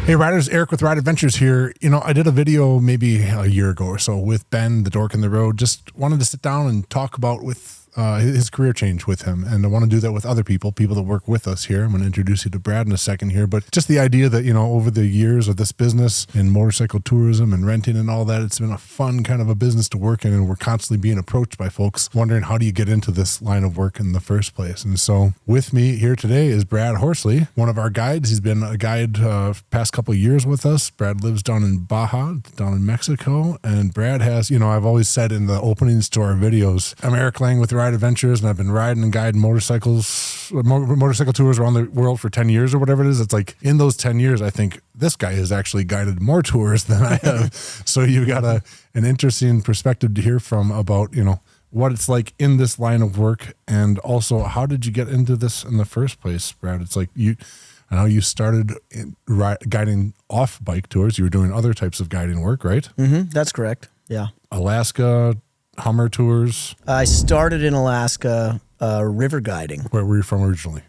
Hey riders, Eric with Ride Adventures here. You know, I did a video maybe a year ago or so with Ben, the dork in the road. Just wanted to sit down and talk about his career change with him. And I want to do that with other people that work with us here. I'm going to introduce you to Brad in a second here. But just the idea that, you know, over the years of this business in motorcycle tourism and renting and all that, it's been a fun kind of a business to work in. And we're constantly being approached by folks wondering, how do you get into this line of work in the first place? And so with me here today is Brad Horsley, one of our guides. He's been a guide past couple of years with us. Brad lives down in Baja, down in Mexico. And Brad has, you know, I've always said in the openings to our videos, I'm Eric Lange with Ride Adventures, and I've been riding and guiding motorcycle tours around the world for 10 years or whatever it is. It's like in those 10 years, I think this guy has actually guided more tours than I have. So you got an interesting perspective to hear from about, you know, what it's like in this line of work. And also, how did you get into this in the first place, Brad? It's like I know you started guiding off-bike tours. You were doing other types of guiding work, right? Mm-hmm, that's correct, yeah. Alaska, Hummer tours. I started in Alaska river guiding. Where were you from originally?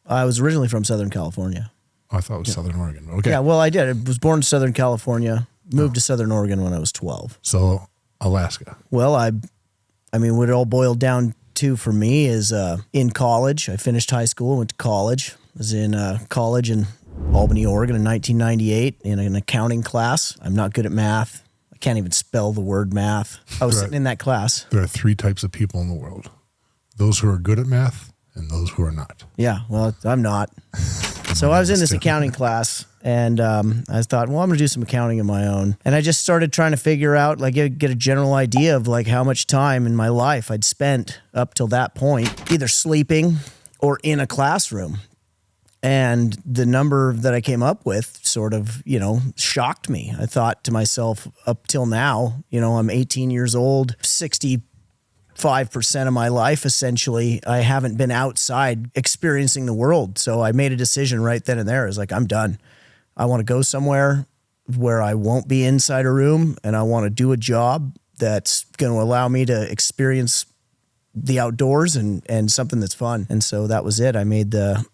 I was originally from Southern California. Oh, I thought it was Southern Oregon. Okay. Yeah, well, I did. I was born in Southern California, moved to Southern Oregon when I was 12. So, Alaska. Well, I mean, what it all boiled down to for me is in college. I finished high school, went to college. I was in college in Albany, Oregon in 1998 in an accounting class. I'm not good at math. Can't even spell the word math. I was sitting in that class. There are three types of people in the world: those who are good at math and those who are not. Yeah, well, I'm not. So I was in this accounting class, and I thought, well, I'm going to do some accounting of my own. And I just started trying to figure out, like, get a general idea of like how much time in my life I'd spent up till that point, either sleeping or in a classroom. And the number that I came up with sort of, you know, shocked me. I thought to myself, up till now, you know, I'm 18 years old, 65% of my life, essentially, I haven't been outside experiencing the world. So I made a decision right then and there. I was like, I'm done. I want to go somewhere where I won't be inside a room, and I want to do a job that's going to allow me to experience the outdoors and something that's fun. And so that was it. I made the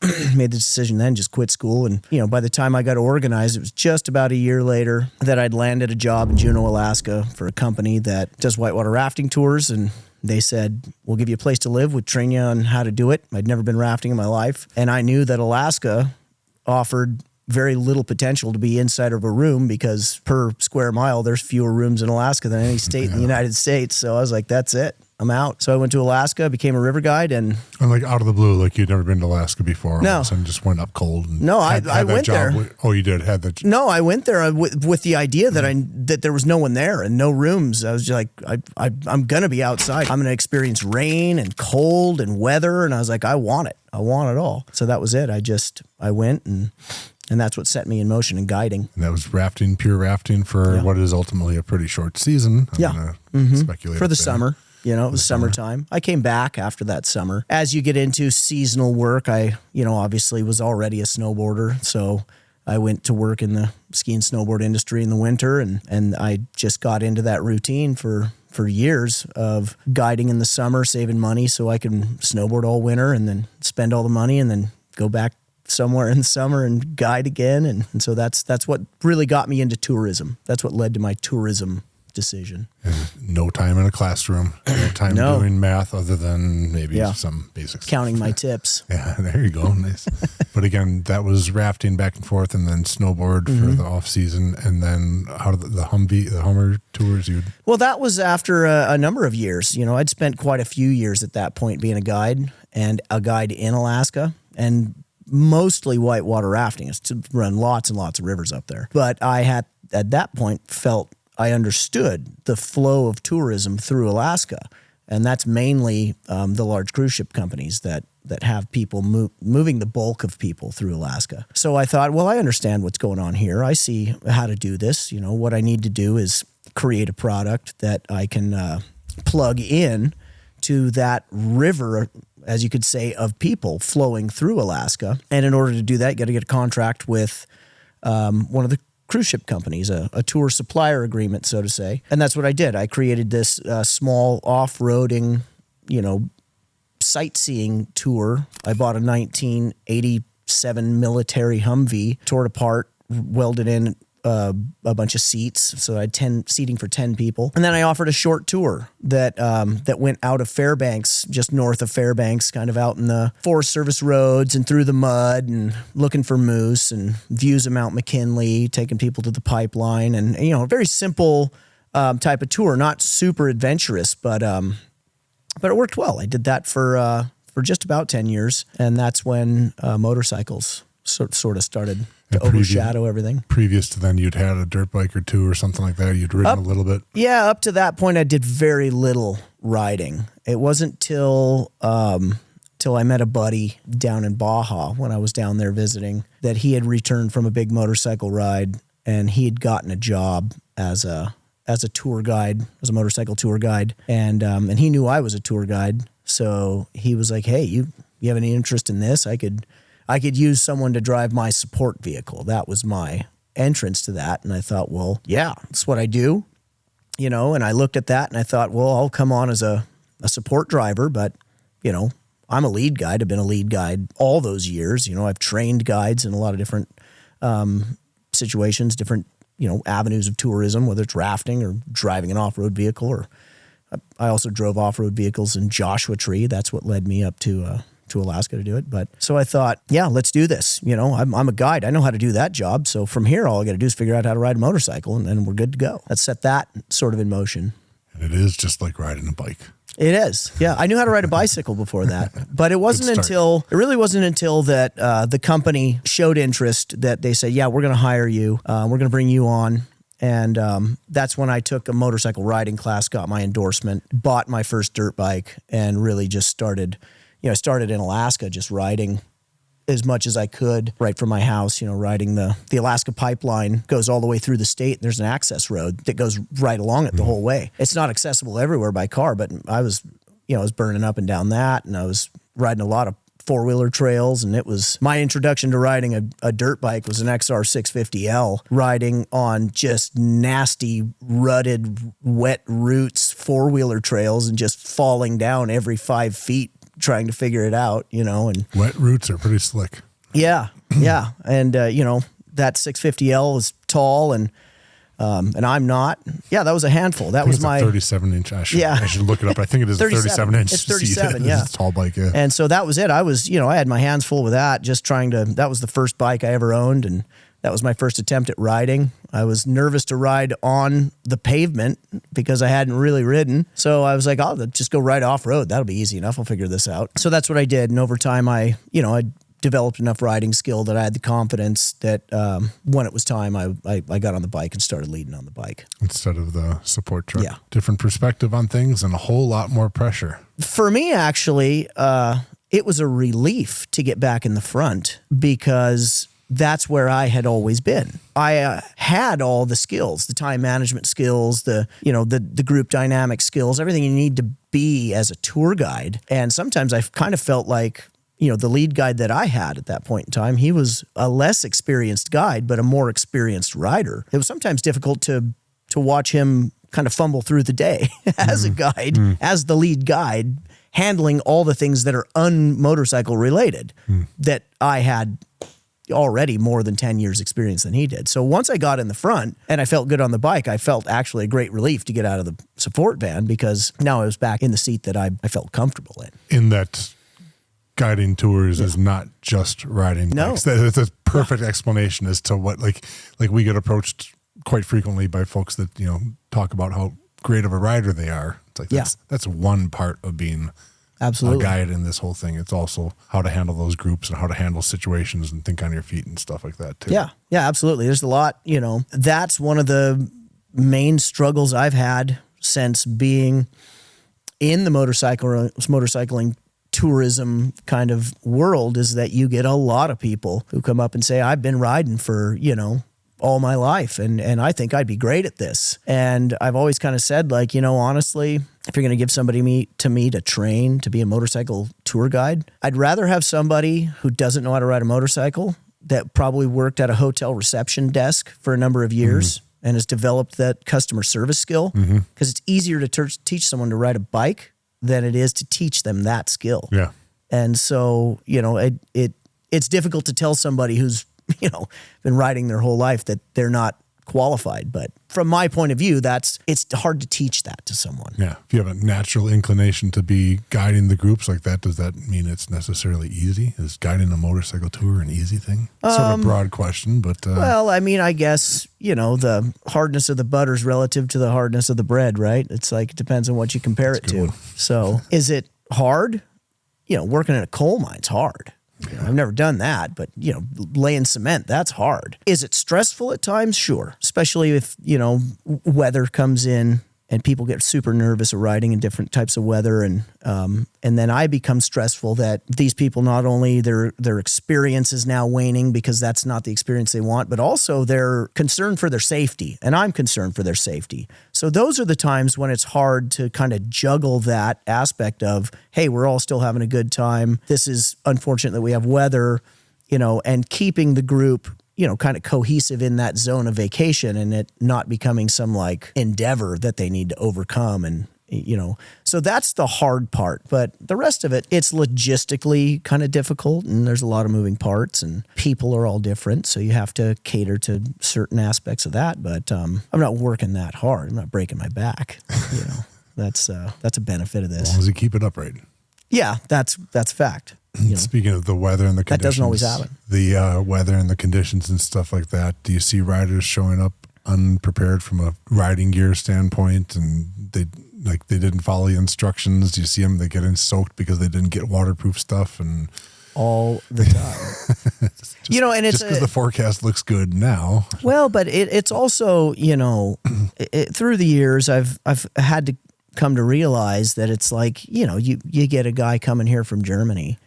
decision then, just quit school. And, you know, by the time I got organized, it was just about a year later that I'd landed a job in Juneau, Alaska for a company that does whitewater rafting tours. And they said, we'll give you a place to live. We'll train you on how to do it. I'd never been rafting in my life. And I knew that Alaska offered very little potential to be inside of a room, because per square mile, there's fewer rooms in Alaska than any state in the United States. So I was like, that's it. I'm out. So I went to Alaska, became a river guide, and like out of the blue, like you'd never been to Alaska before. No, and just went up cold. And no, I went there. Oh, you did had that. No, I went there with the idea that there was no one there and no rooms. I was just like, I'm gonna be outside. I'm gonna experience rain and cold and weather, and I was like, I want it. I want it all. So that was it. I went and that's what set me in motion in guiding. And that was rafting, pure rafting for what is ultimately a pretty short season. Speculate for the summer. You know, it was summertime. I came back after that summer. As you get into seasonal work, I, you know, obviously was already a snowboarder. So I went to work in the ski and snowboard industry in the winter, and I just got into that routine for years of guiding in the summer, saving money so I can snowboard all winter and then spend all the money and then go back somewhere in the summer and guide again. And so that's what really got me into tourism. That's what led to my tourism decision. And no time in a classroom, no time doing math other than maybe some basics. Counting my tips. Yeah, there you go. Nice. But again, that was rafting back and forth, and then snowboard for the off season, and then how did the Hummer tours Well, that was after a number of years. You know, I'd spent quite a few years at that point being a guide, and a guide in Alaska, and mostly whitewater rafting. It's to run lots and lots of rivers up there. But I had at that point felt I understood the flow of tourism through Alaska. And that's mainly the large cruise ship companies that have people moving the bulk of people through Alaska. So I thought, well, I understand what's going on here. I see how to do this. You know, what I need to do is create a product that I can plug in to that river, as you could say, of people flowing through Alaska. And in order to do that, you got to get a contract with one of the cruise ship companies, a tour supplier agreement, so to say. And that's what I did. I created this small off-roading, you know, sightseeing tour. I bought a 1987 military Humvee, tore it apart, welded in a bunch of seats. So I had 10 seating for 10 people. And then I offered a short tour that went out of Fairbanks, just north of Fairbanks, kind of out in the Forest Service roads and through the mud and looking for moose and views of Mount McKinley, taking people to the pipeline, and, you know, a very simple type of tour, not super adventurous, but it worked well. I did that for just about 10 years. And that's when motorcycles sort of started to overshadow everything. Previous to then, you'd had a dirt bike or two or something like that. You'd ridden a little bit. Yeah, up to that point, I did very little riding. It wasn't till I met a buddy down in Baja when I was down there visiting that he had returned from a big motorcycle ride, and he had gotten a job as a tour guide, as a motorcycle tour guide, and he knew I was a tour guide, so he was like, "Hey, you have any interest in this? I could use someone to drive my support vehicle." That was my entrance to that. And I thought, well, yeah, that's what I do, you know, and I looked at that and I thought, well, I'll come on as a support driver, but, you know, I'm a lead guide. I've been a lead guide all those years. You know, I've trained guides in a lot of different situations, different, you know, avenues of tourism, whether it's rafting or driving an off-road vehicle, or I also drove off-road vehicles in Joshua Tree. That's what led me up to Alaska to do it. But so I thought, yeah, let's do this. You know, I'm a guide. I know how to do that job. So from here, all I got to do is figure out how to ride a motorcycle, and then we're good to go. Let's set that sort of in motion. And it is just like riding a bike. It is. Yeah. I knew how to ride a bicycle before that, but it really wasn't until that the company showed interest that they said, yeah, we're going to hire you. We're going to bring you on. And that's when I took a motorcycle riding class, got my endorsement, bought my first dirt bike, and really just started. You know, I started in Alaska just riding as much as I could right from my house, you know, riding the Alaska pipeline goes all the way through the state. There's an access road that goes right along it the whole way. It's not accessible everywhere by car, but I was burning up and down that, and I was riding a lot of four-wheeler trails, and it was my introduction to riding a dirt bike was an XR 650L, riding on just nasty, rutted, wet roots, four-wheeler trails, and just falling down every 5 feet trying to figure it out, you know. And wet roots are pretty slick. Yeah. And, you know, that 650L was tall, and I'm not. Yeah, that was a handful. That was my 37-inch. I should look it up. I think it is 37-inch. It's 37, yeah. It's a tall bike, yeah. And so that was it. I was, you know, I had my hands full with that, just that was the first bike I ever owned, and that was my first attempt at riding. I was nervous to ride on the pavement because I hadn't really ridden. So I was like, I'll just go ride off-road. That'll be easy enough. I'll figure this out. So that's what I did. And over time, I developed enough riding skill that I had the confidence that when it was time, I got on the bike and started leading on the bike. Instead of the support truck. Yeah. Different perspective on things and a whole lot more pressure. For me, actually, it was a relief to get back in the front because that's where I had always been. I had all the skills, the time management skills, the group dynamic skills, everything you need to be as a tour guide. And sometimes I kind of felt like, you know, the lead guide that I had at that point in time, he was a less experienced guide, but a more experienced rider. It was sometimes difficult to watch him kind of fumble through the day as a guide, as the lead guide, handling all the things that are un-motorcycle related that I had already more than 10 years experience than he did. So once I got in the front and I felt good on the bike, I felt actually a great relief to get out of the support van because now I was back in the seat that I felt comfortable in. In that guiding tours is not just riding bikes. That's a perfect explanation as to what, like we get approached quite frequently by folks that, you know, talk about how great of a rider they are. It's like, that's one part of being absolutely a guide in this whole thing. It's also how to handle those groups and how to handle situations and think on your feet and stuff like that too. Yeah, absolutely. There's a lot, you know, that's one of the main struggles I've had since being in the motorcycling tourism kind of world is that you get a lot of people who come up and say, I've been riding for, you know, all my life. And I think I'd be great at this. And I've always kind of said, like, you know, honestly, if you're going to give somebody to train to be a motorcycle tour guide, I'd rather have somebody who doesn't know how to ride a motorcycle that probably worked at a hotel reception desk for a number of years and has developed that customer service skill. Because it's easier to teach someone to ride a bike than it is to teach them that skill. Yeah. And so, you know, it's difficult to tell somebody who's been riding their whole life that they're not qualified. But from my point of view, it's hard to teach that to someone. Yeah. If you have a natural inclination to be guiding the groups like that, does that mean it's necessarily easy? Is guiding a motorcycle tour an easy thing? Sort of a broad question, but... well, I mean, I guess, the hardness of the butter is relative to the hardness of the bread, right? It's like, it depends on what you compare it to. So is it hard? Working in a coal mine's hard. I've never done that, but laying cement, that's hard. Is it stressful at times? Sure. Especially if, weather comes in and people get super nervous of riding in different types of weather. And then I become stressful that these people, not only their experience is now waning because that's not the experience they want, but also they're concerned for their safety. And I'm concerned for their safety. So those are the times when it's hard to kind of juggle that aspect of, hey, we're all still having a good time. This is unfortunate that we have weather, and keeping the group kind of cohesive in that zone of vacation and it not becoming some like endeavor that they need to overcome. And, so that's the hard part, but the rest of it, it's logistically kind of difficult and there's a lot of moving parts and people are all different. So you have to cater to certain aspects of that, but I'm not working that hard. I'm not breaking my back. That's a benefit of this. As long as you keep it upright. Yeah, that's a fact. Speaking of the weather and the conditions, that doesn't always happen. The weather and the conditions and stuff like that. Do you see riders showing up unprepared from a riding gear standpoint, and they didn't follow the instructions? Do you see them? They get in soaked because they didn't get waterproof stuff, and all the time. And it's just because the forecast looks good now. Well, but it's also through the years I've had to come to realize that it's like, you get a guy coming here from Germany,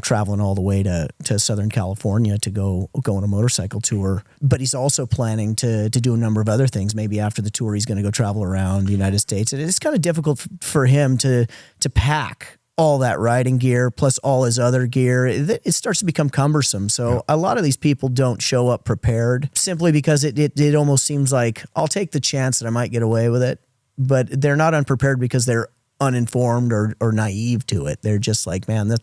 traveling all the way to Southern California to go on a motorcycle tour, but he's also planning to do a number of other things. Maybe after the tour, he's going to go travel around the United States. And it's kind of difficult for him to pack all that riding gear plus all his other gear. It starts to become cumbersome. So a lot of these people don't show up prepared simply because it almost seems like I'll take the chance that I might get away with it. But they're not unprepared because they're uninformed or naive to it. They're just like, man,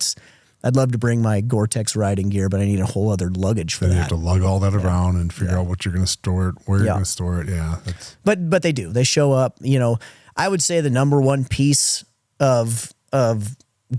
I'd love to bring my Gore-Tex riding gear, but I need a whole other luggage for that. You have to lug all that around and figure out what you're going to store it, where you're going to store it. Yeah. But they do. They show up. I would say the number one piece of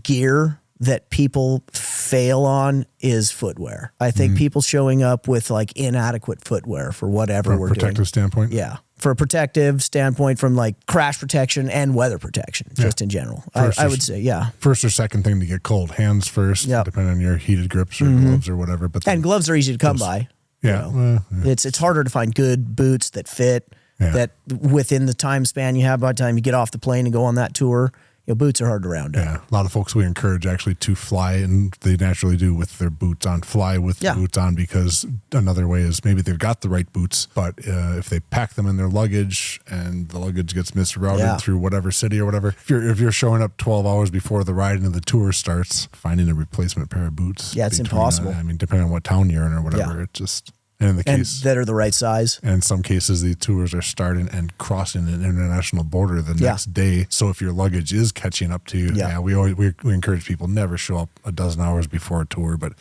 gear that people fail on is footwear. I think people showing up with like inadequate footwear for whatever we're doing. From a protective standpoint? Yeah. For a protective standpoint, from like crash protection and weather protection, just in general. I would say, first or second thing to get cold. Hands first, depending on your heated grips or gloves or whatever. And gloves are easy to come by. Yeah. It's harder to find good boots that fit, that within the time span you have by the time you get off the plane and go on that tour. Boots are hard to round up. Yeah, a lot of folks we encourage actually to fly, and they naturally do with their boots on. Fly with the boots on, because another way is maybe they've got the right boots, but if they pack them in their luggage and the luggage gets misrouted through whatever city or whatever, if you're showing up 12 hours before the ride and the tour starts, finding a replacement pair of boots. Yeah, it's impossible. Depending on what town you're in or whatever, it just... And in the case that are the right size. And in some cases, the tours are starting and crossing an international border the next day. So if your luggage is catching up to you, we encourage people never show up a dozen hours before a tour, but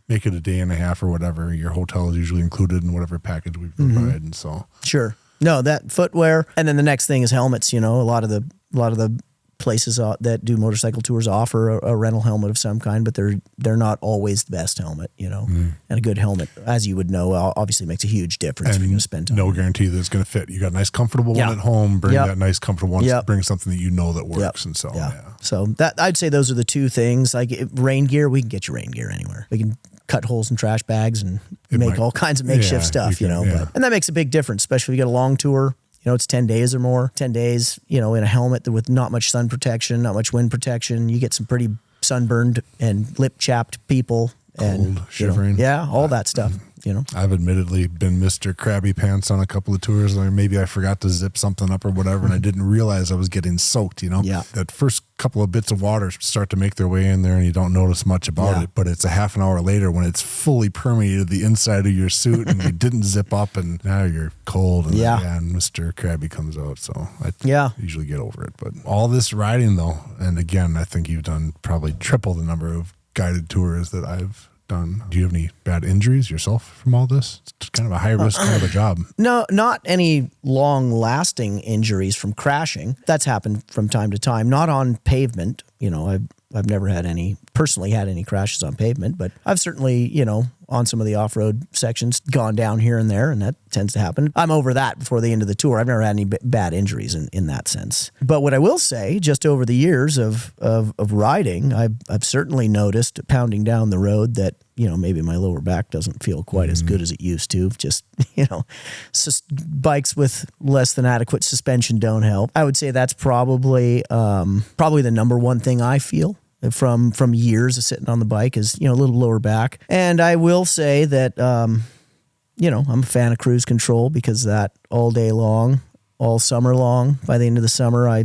make it a day and a half or whatever. Your hotel is usually included in whatever package we provide, and so sure. No, that footwear, and then the next thing is helmets. A lot of the places that do motorcycle tours offer a rental helmet of some kind, but they're not always the best helmet, and a good helmet, as you would know, obviously makes a huge difference if you're going to spend time. No guarantee that it's going to fit. You got a nice comfortable one at home, bring that nice comfortable one, bring something that that works. And so, so that I'd say those are the two things. Like rain gear, we can get your rain gear anywhere. We can cut holes in trash bags and make all kinds of makeshift stuff, but, and that makes a big difference, especially if you get a long tour. It's 10 days or more, 10 days, in a helmet with not much sun protection, not much wind protection. You get some pretty sunburned and lip chapped people. Cold, shivering. All that stuff. I've admittedly been Mr. Krabby Pants on a couple of tours. Or maybe I forgot to zip something up or whatever, and I didn't realize I was getting soaked, That first couple of bits of water start to make their way in there, and you don't notice much about it. But it's a half an hour later when it's fully permeated the inside of your suit, and you didn't zip up, and now you're cold. And and Mr. Krabby comes out. So I usually get over it. But all this riding, though, and again, I think you've done probably triple the number of guided tours that I've done. Do you have any bad injuries yourself from all this? It's kind of a high risk kind of a job. No, not any long lasting injuries from crashing. That's happened from time to time, not on pavement. I've never personally had any crashes on pavement, but I've certainly, on some of the off-road sections gone down here and there, and that tends to happen. I'm over that before the end of the tour. I've never had any bad injuries in that sense. But what I will say, just over the years of riding, I've certainly noticed pounding down the road that, maybe my lower back doesn't feel quite as good as it used to. Just, bikes with less than adequate suspension don't help. I would say that's probably the number one thing I feel from years of sitting on the bike is, a little lower back. And I will say that, I'm a fan of cruise control because that all day long, all summer long, by the end of the summer, I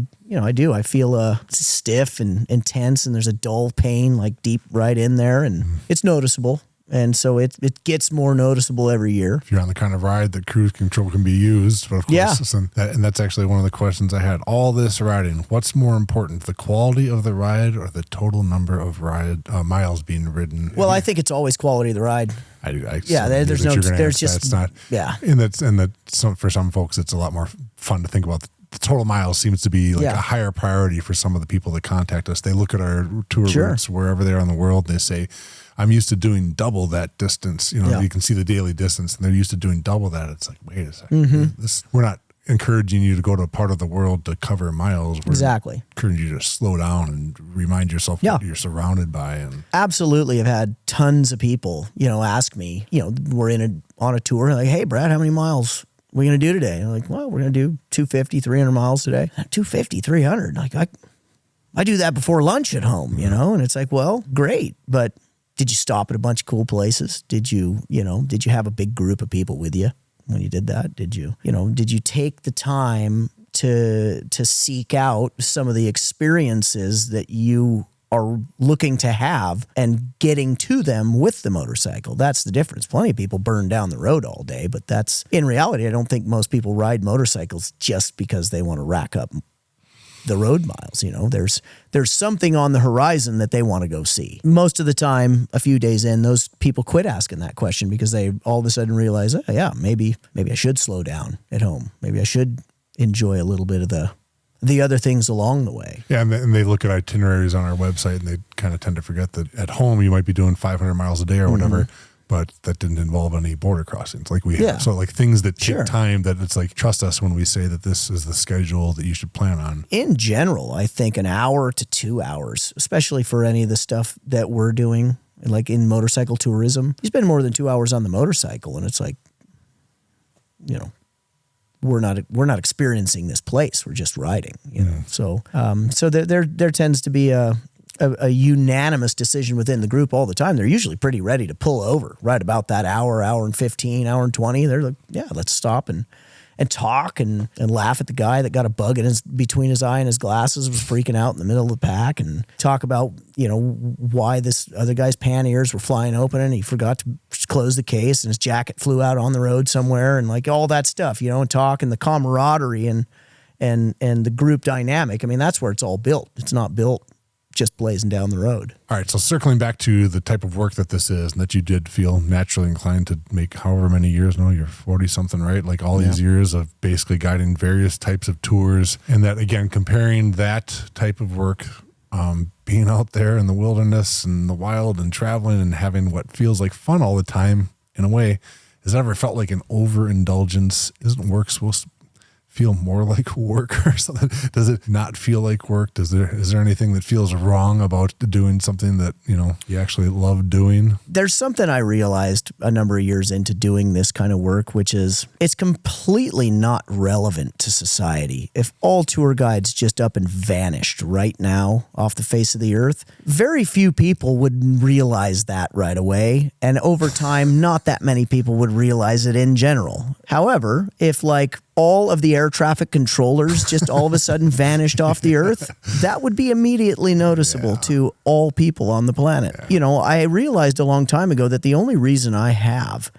feel stiff and intense, and there's a dull pain like deep right in there, and it's noticeable. And so it gets more noticeable every year. If you're on the kind of ride that cruise control can be used, but of course, and that's actually one of the questions I had. All this riding, what's more important, the quality of the ride or the total number of miles being ridden? Well, I think it's always quality of the ride. For some folks, it's a lot more fun to think about. The total miles seems to be like a higher priority for some of the people that contact us. They look at our tour routes wherever they are in the world. And they say, I'm used to doing double that distance. You can see the daily distance, and they're used to doing double that. It's like, wait a second. We're not encouraging you to go to a part of the world to cover miles. We're encouraging you to slow down and remind yourself what you're surrounded by. And absolutely, I've had tons of people, ask me, we're on a tour, like, hey, Brad, how many miles are we going to do today? And I'm like, well, we're going to do 250, 300 miles today. 250, 300. Like, I do that before lunch at home, and it's like, well, great. But did you stop at a bunch of cool places? Did you have a big group of people with you when you did that? Did you take the time to seek out some of the experiences that you are looking to have and getting to them with the motorcycle? That's the difference. Plenty of people burn down the road all day, but that's, in reality, I don't think most people ride motorcycles just because they want to rack up the road miles. There's something on the horizon that they want to go see. Most of the time, a few days in, those people quit asking that question because they all of a sudden realize, maybe I should slow down at home. Maybe I should enjoy a little bit of the other things along the way. Yeah, and they look at itineraries on our website, and they kind of tend to forget that at home you might be doing 500 miles a day or whatever, but that didn't involve any border crossings like we have. So like things that take time, that it's like, trust us when we say that this is the schedule that you should plan on. In general, I think an hour to 2 hours, especially for any of the stuff that we're doing, like in motorcycle tourism, you spend more than 2 hours on the motorcycle, and it's like, we're not experiencing this place. We're just riding, So there tends to be a unanimous decision within the group all the time. They're usually pretty ready to pull over right about that hour and 15, hour and 20. They're like, yeah, let's stop and talk and laugh at the guy that got a bug between his eye and his glasses, was freaking out in the middle of the pack, and talk about, why this other guy's panniers were flying open and he forgot to close the case and his jacket flew out on the road somewhere, and like all that stuff, and talk, and the camaraderie and the group dynamic. I mean, that's where it's all built. It's not built just blazing down the road. All right, so circling back to the type of work that this is, and that you did feel naturally inclined to make however many years now, you're 40-something, right? Like all these years of basically guiding various types of tours, and that, again, comparing that type of work, being out there in the wilderness and the wild and traveling and having what feels like fun all the time, in a way, has it ever felt like an overindulgence? Isn't work supposed to feel more like work or something? Does it not feel like work? Is there anything that feels wrong about doing something that, you actually love doing? There's something I realized a number of years into doing this kind of work, which is it's completely not relevant to society. If all tour guides just up and vanished right now off the face of the earth, very few people would realize that right away. And over time, not that many people would realize it in general. However, if all of the air traffic controllers just all of a sudden vanished off the earth, that would be immediately noticeable to all people on the planet. I realized a long time ago that the only reason I have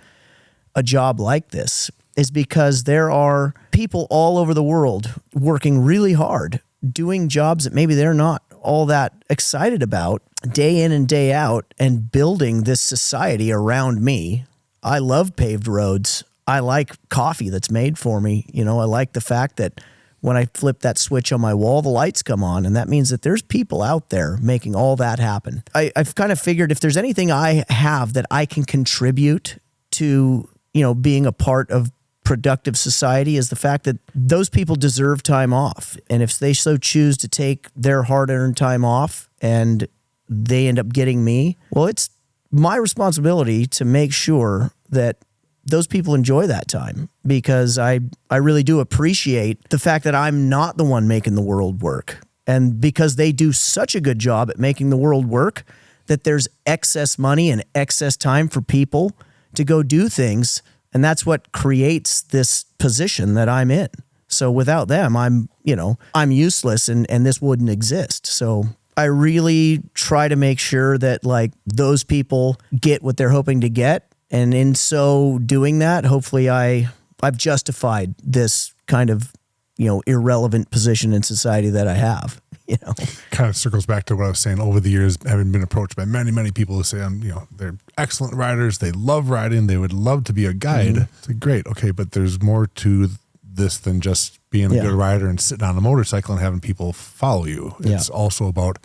a job like this is because there are people all over the world working really hard, doing jobs that maybe they're not all that excited about, day in and day out and building this society around me. I love paved roads. I like coffee that's made for me. You know, I like the fact that when I flip that switch on my wall, the lights come on. And that means that there's people out there making all that happen. I've kind of figured if there's anything I have that I can contribute to, you know, being a part of productive society, is the fact that those people deserve time off. And if they so choose to take their hard-earned time off and they end up getting me, well, it's my responsibility to make sure that those people enjoy that time, because I really do appreciate the fact that I'm not the one making the world work. And because they do such a good job at making the world work, that there's excess money and excess time for people to go do things. And that's what creates this position that I'm in. So without them, I'm useless, and this wouldn't exist. So I really try to make sure that like those people get what they're hoping to get. And in so doing that, hopefully I've justified this kind of, you know, irrelevant position in society that I have, you know. Kind of circles back to what I was saying. Over the years, having been approached by many, many people who say, they're excellent riders. They love riding. They would love to be a guide. It's like, great. Okay. But there's more to this than just being a good rider and sitting on a motorcycle and having people follow you. It's also about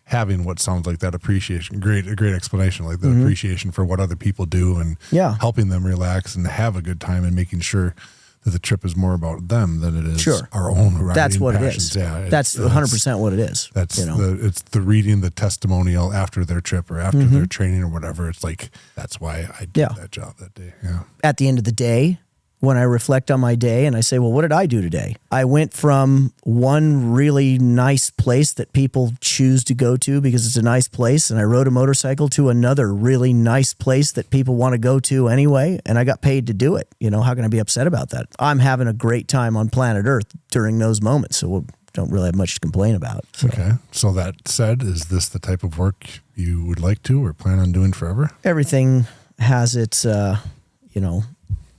having what sounds like that appreciation, a great explanation, like the appreciation for what other people do and helping them relax and have a good time, and making sure that the trip is more about them than it is our own riding. That's what passions. it is. Yeah, that's 100% what it is. That's it's the reading the testimonial after their trip or after their training or whatever. It's like, that's why I did that job that day. Yeah. At the end of the day, when I reflect on my day and I say, well, what did I do today? I went from one really nice place that people choose to go to because it's a nice place, and I rode a motorcycle, to another really nice place that people want to go to anyway, and I got paid to do it. You know, how can I be upset about that? I'm having a great time on planet Earth during those moments, so we don't really have much to complain about. So. Okay. So that said, is this the type of work you would like to or plan on doing forever? Everything has its,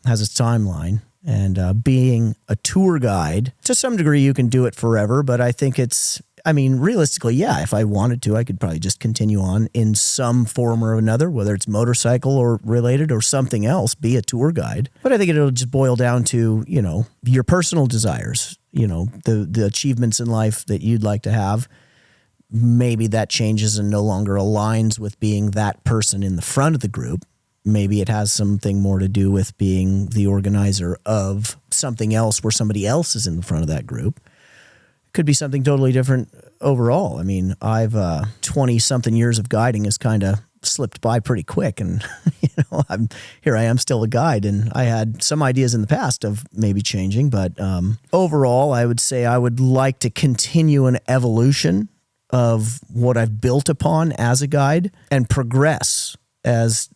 has its timeline, and being a tour guide, to some degree you can do it forever, but I think realistically, if I wanted to, I could probably just continue on in some form or another, whether it's motorcycle or related or something else, be a tour guide. But I think it'll just boil down to, your personal desires, the achievements in life that you'd like to have. Maybe that changes and no longer aligns with being that person in the front of the group. Maybe it has something more to do with being the organizer of something else where somebody else is in the front of that group. It could be something totally different overall. I mean, I've 20-something years of guiding has kind of slipped by pretty quick. And, here I am still a guide. And I had some ideas in the past of maybe changing. But overall, I would say I would like to continue an evolution of what I've built upon as a guide and progress as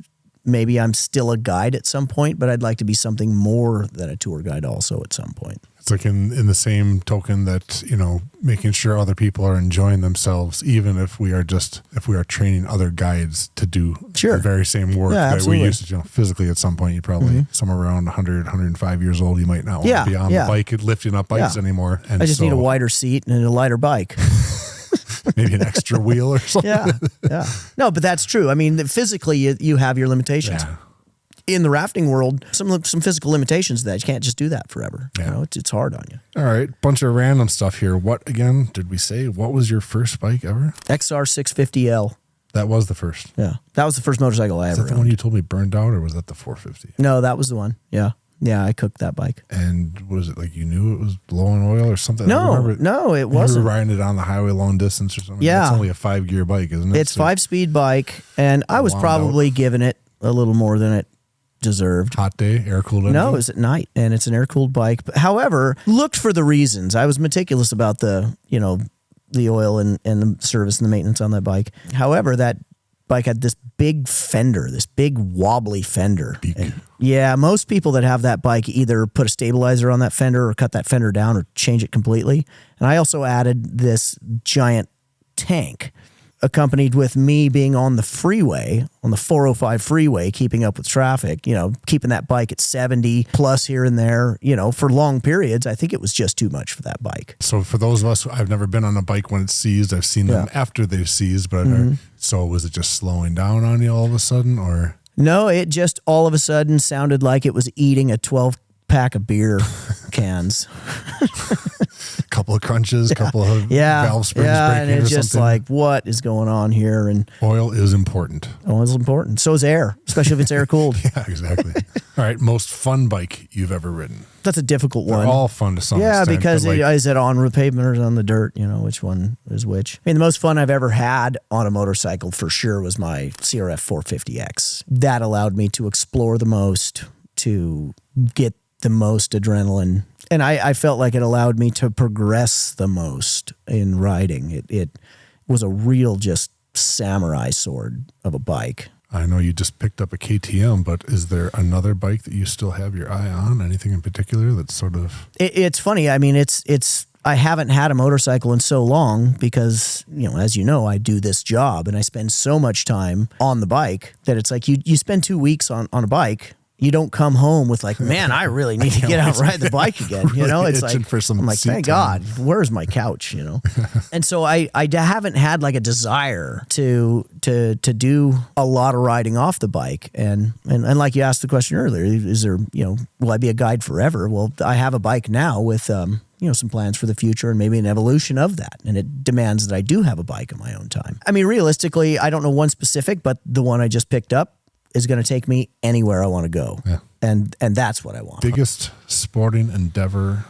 maybe I'm still a guide at some point, but I'd like to be something more than a tour guide also at some point. It's like in the same token that, making sure other people are enjoying themselves, even if we are training other guides to do the very same work that we used to, physically at some point. You probably somewhere around 100, 105 years old, you might not want to be on the bike and lifting up bikes anymore. And I just need a wider seat and a lighter bike. Maybe an extra wheel or something. Yeah. No, but that's true. I mean, physically, you have your limitations. Yeah. In the rafting world, some physical limitations that you can't just do that forever. Yeah. It's hard on you. All right, bunch of random stuff here. What again did we say? What was your first bike ever? XR650L. That was the first. Yeah, that was the first motorcycle I ever owned. Is that the one you told me burned out, or was that the 450? No, that was the one. Yeah. Yeah, I cooked that bike. And was it like you knew it was blowing oil or something? No, it wasn't. You were riding it on the highway long distance or something? Yeah. It's only a 5-gear bike, isn't it? It's 5-speed bike, and I was probably giving it a little more than it deserved. Hot day, air-cooled engine? No, it was at night, and it's an air-cooled bike. But, however, looked for the reasons. I was meticulous about the oil and the service and the maintenance on that bike. However, that bike had this big fender, this big wobbly fender. And most people that have that bike either put a stabilizer on that fender or cut that fender down or change it completely. And I also added this giant tank accompanied with me being on the freeway, on the 405 freeway, keeping up with traffic, keeping that bike at 70 plus here and there, for long periods. I think it was just too much for that bike. So for those of us, I've never been on a bike when it's seized. I've seen them after they've seized, but so was it just slowing down on you all of a sudden, or? No, it just all of a sudden sounded like it was eating a 12-pack of beer cans. Couple of crunches, couple of valve springs breaking and it's just something. like, what is going on here? And oil is important. Oil is important. So is air, especially if it's air cooled. Yeah, exactly. All right, most fun bike you've ever ridden. That's a difficult one. They're all fun to some extent. Yeah, because is it on the pavement or on the dirt? Which one is which? I mean, the most fun I've ever had on a motorcycle for sure was my CRF 450X. That allowed me to explore the most, to get the most adrenaline. And I felt like it allowed me to progress the most in riding. It was a real just samurai sword of a bike. I know you just picked up a KTM, but is there another bike that you still have your eye on? Anything in particular that's sort of... It's funny. I mean, I haven't had a motorcycle in so long because, as you know, I do this job and I spend so much time on the bike that it's like you spend 2 weeks on a bike. You don't come home with like, man, I really need to get out and ride the bike again. It's like, for some I'm like, thank God, where's my couch? And so I haven't had like a desire to do a lot of riding off the bike. And like you asked the question earlier, is there, will I be a guide forever? Well, I have a bike now with, some plans for the future and maybe an evolution of that. And it demands that I do have a bike in my own time. I mean, realistically, I don't know one specific, but the one I just picked up is going to take me anywhere I want to go. Yeah. And that's what I want. Biggest sporting endeavor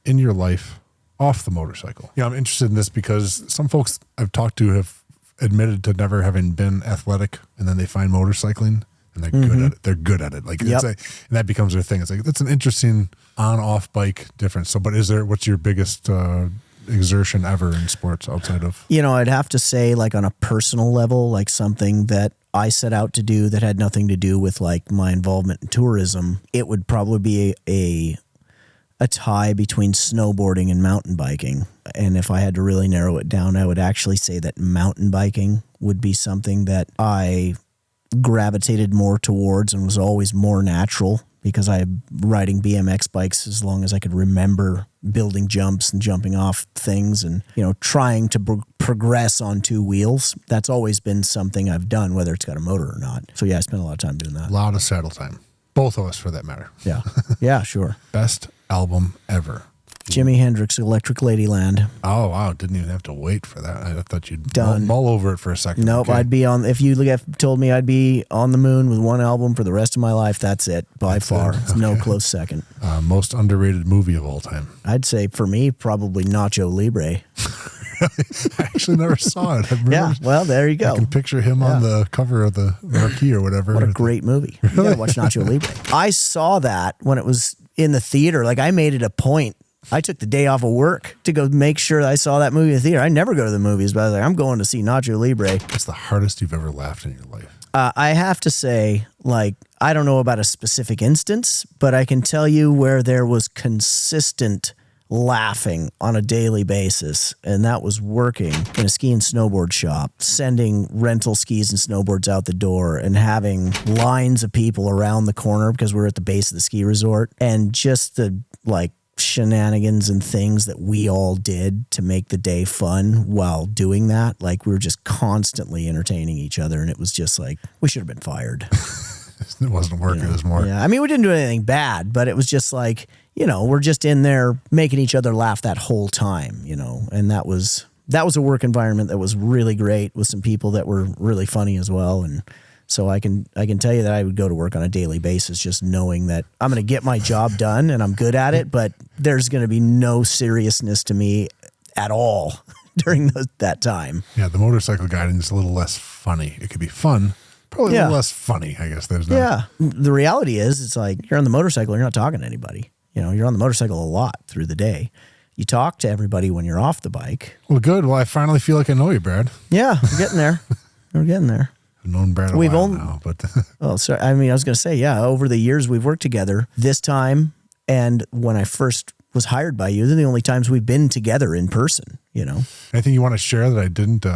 in your life off the motorcycle. Yeah, I'm interested in this because some folks I've talked to have admitted to never having been athletic, and then they find motorcycling and they're good at it. They're good at it. Like and that becomes their thing. It's like, that's an interesting on-off bike difference. So, but what's your biggest exertion ever in sports outside of? I'd have to say, like, on a personal level, like something that I set out to do that had nothing to do with like my involvement in tourism, it would probably be a tie between snowboarding and mountain biking. And if I had to really narrow it down, I would actually say that mountain biking would be something that I gravitated more towards and was always more natural, because I riding BMX bikes as long as I could remember, building jumps and jumping off things and, trying to progress on two wheels. That's always been something I've done, whether it's got a motor or not. So yeah, I spent a lot of time doing that. A lot of saddle time. Both of us, for that matter. Yeah. Yeah, sure. Best album ever. Jimi Hendrix, Electric Ladyland. Oh, wow. Didn't even have to wait for that. I thought you'd Done. mull over it for a second. Nope. Okay. I'd be on, if you told me I'd be on the moon with one album for the rest of my life, that's it by far. It's no close second. Most underrated movie of all time. I'd say for me, probably Nacho Libre. I actually never saw it. Yeah, well, there you go. I can picture him on the cover of the marquee or whatever. What a great movie. You gotta watch Nacho Libre. I saw that when it was in the theater. Like, I made it a point. I took the day off of work to go make sure that I saw that movie in the theater. I never go to the movies, but I was like, I'm going to see Nacho Libre. What's the hardest you've ever laughed in your life? I have to say, like, I don't know about a specific instance, but I can tell you where there was consistent laughing on a daily basis, and that was working in a ski and snowboard shop, sending rental skis and snowboards out the door and having lines of people around the corner because we're at the base of the ski resort, and just the like shenanigans and things that we all did to make the day fun while doing that. Like, we were just constantly entertaining each other, and it was just like, we should have been fired. It wasn't working. It was more. Yeah. I mean, we didn't do anything bad, but it was just like, we're just in there making each other laugh that whole time, and that was a work environment that was really great with some people that were really funny as well. And so I can tell you that I would go to work on a daily basis just knowing that I'm going to get my job done and I'm good at it, but there's going to be no seriousness to me at all during that time. Yeah, the motorcycle guiding is a little less funny. It could be fun. Probably a little less funny, I guess. There's no. Yeah. The reality is, it's like, you're on the motorcycle, you're not talking to anybody. You're on the motorcycle a lot through the day. You talk to everybody when you're off the bike. Well, good. Well, I finally feel like I know you, Brad. Yeah, we're getting there. We're getting there. I've known Brad a while now, but... Oh, sorry. I mean, I was going to say, yeah, over the years we've worked together. This time, and when I first was hired by you, they're the only times we've been together in person, Anything you want to share that I didn't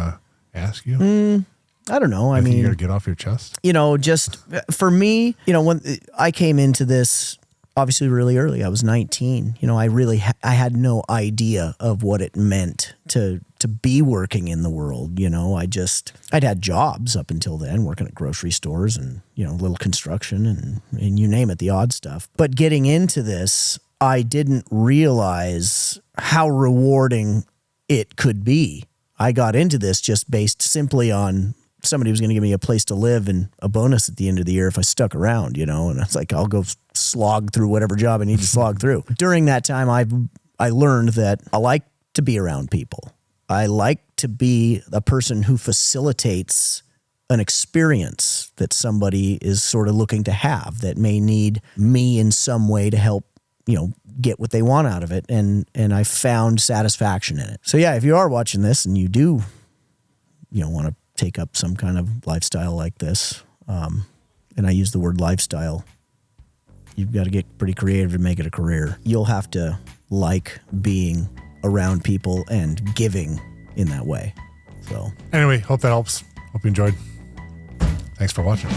ask you? I don't know. I think you mean, got to get off your chest. Just for me, when I came into this, obviously really early, I was 19. I had no idea of what it meant to be working in the world. I'd had jobs up until then, working at grocery stores and, little construction and you name it, the odd stuff. But getting into this, I didn't realize how rewarding it could be. I got into this just based simply on somebody was going to give me a place to live and a bonus at the end of the year if I stuck around, and I was like, I'll go slog through whatever job I need to slog through. During that time, I learned that I like to be around people. I like to be a person who facilitates an experience that somebody is sort of looking to have that may need me in some way to help, get what they want out of it. And I found satisfaction in it. So yeah, if you are watching this and you do, want to take up some kind of lifestyle like this, and I use the word lifestyle, you've got to get pretty creative to make it a career. You'll have to like being around people and giving in that way. So anyway, hope that helps. Hope you enjoyed. Thanks for watching.